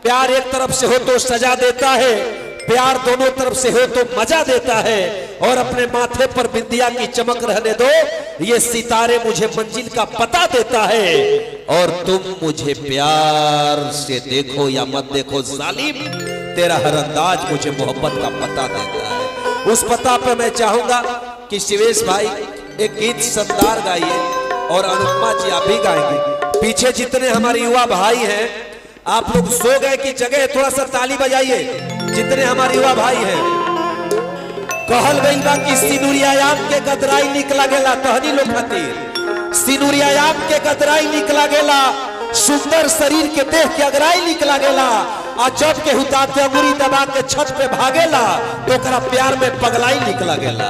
प्यार एक तरफ से हो तो सजा देता है, प्यार दोनों तरफ से हो तो मजा देता है। और अपने माथे पर बिंदिया की चमक रहने दो, ये सितारे मुझे मंजिल का पता देता है। और तुम मुझे प्यार से देखो या मत देखो जालिम, तेरा हर अंदाज मुझे मोहब्बत का पता देता है। उस पता पे मैं चाहूंगा कि शिवेश भाई एक गीत शानदार गाइए और अनुपमा जी आप भी गाएंगे। पीछे जितने हमारे युवा भाई हैं, आप लोग सो गए की जगह थोड़ा सा ताली बजाइए। जितने हमारे युवा भाई हैं, कहल गई बा कि सिनुरियायाम के गदराई निकला गेला, तहनी लोग खातिर सिनुरियायाम के गदराई निकला गेला, सुंदर शरीर के देख के अगराई निकला गेला। आ जब के हुताते अंगुरी दबा के छत पे भागेला तो ओकरा प्यार में पगलाई निकला गेला।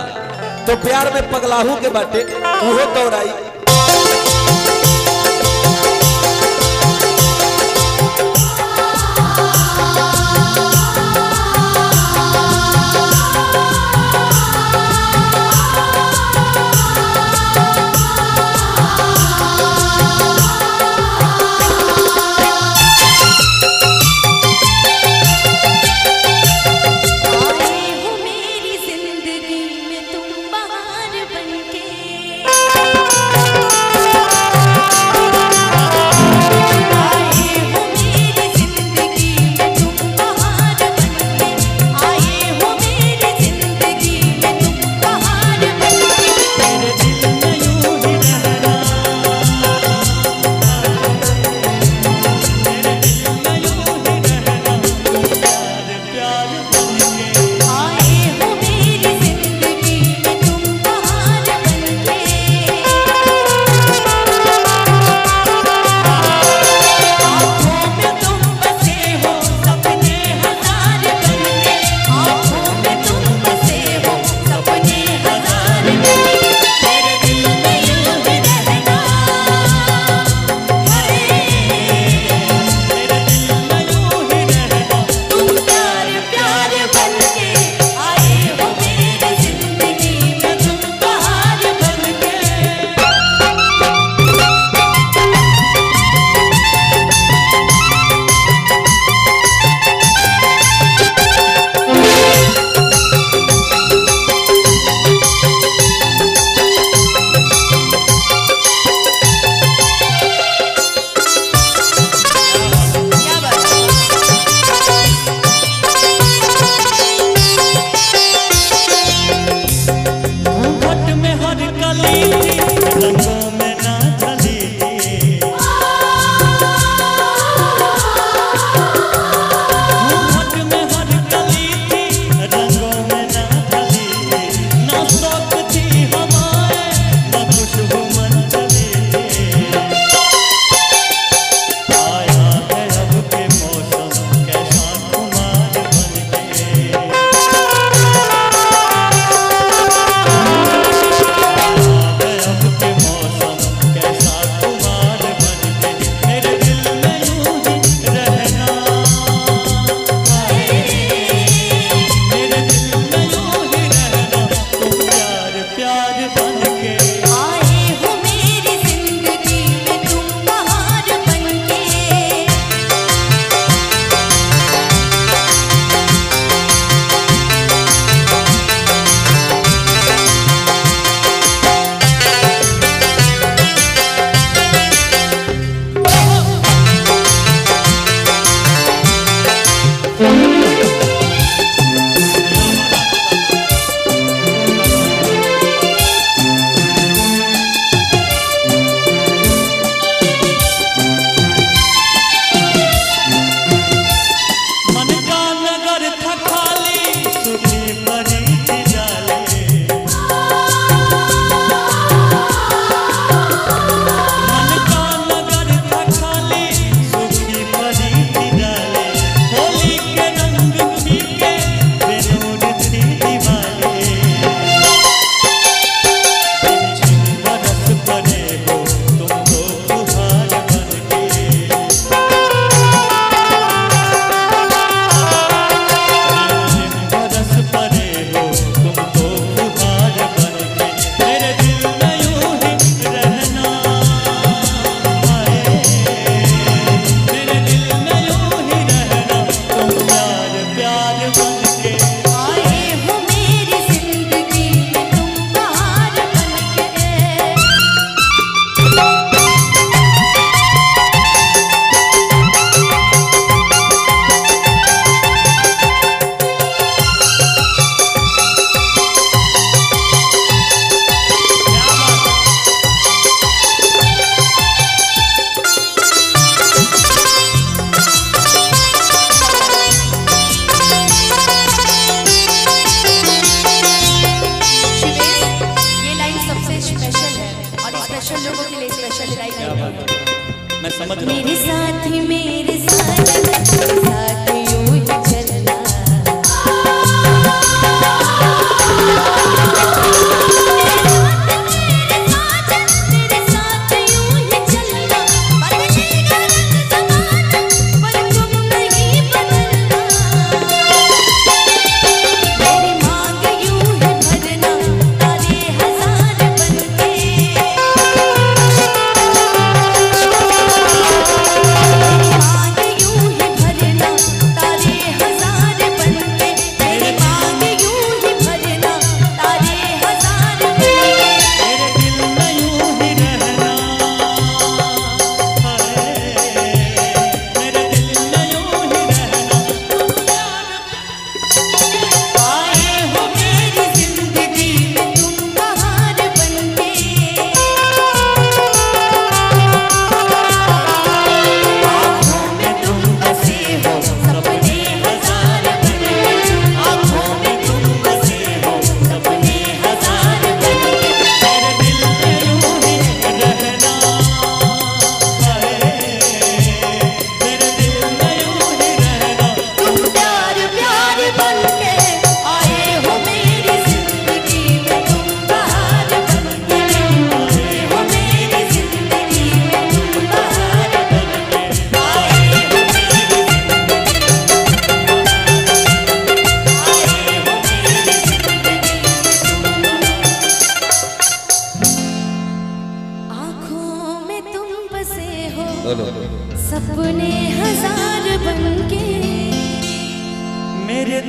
तो प्यार में पगलाहू के बाटे उहो दौड़ाई।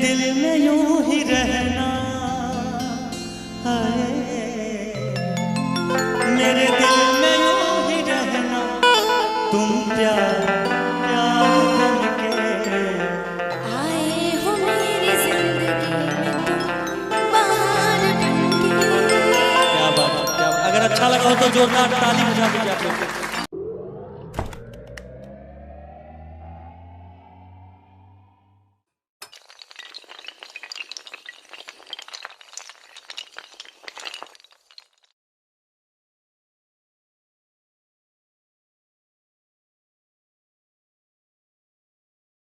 दिल में यूं ही रहना, हाय मेरे दिल में यूं ही रहना, तुम प्यार प्यार बनके आए हो मेरी जिंदगी में तुम बाहर बनके। क्या बात, क्या बात। अगर अच्छा लगा हो तो जोरदार ताली बजा दीजिए आप लोग।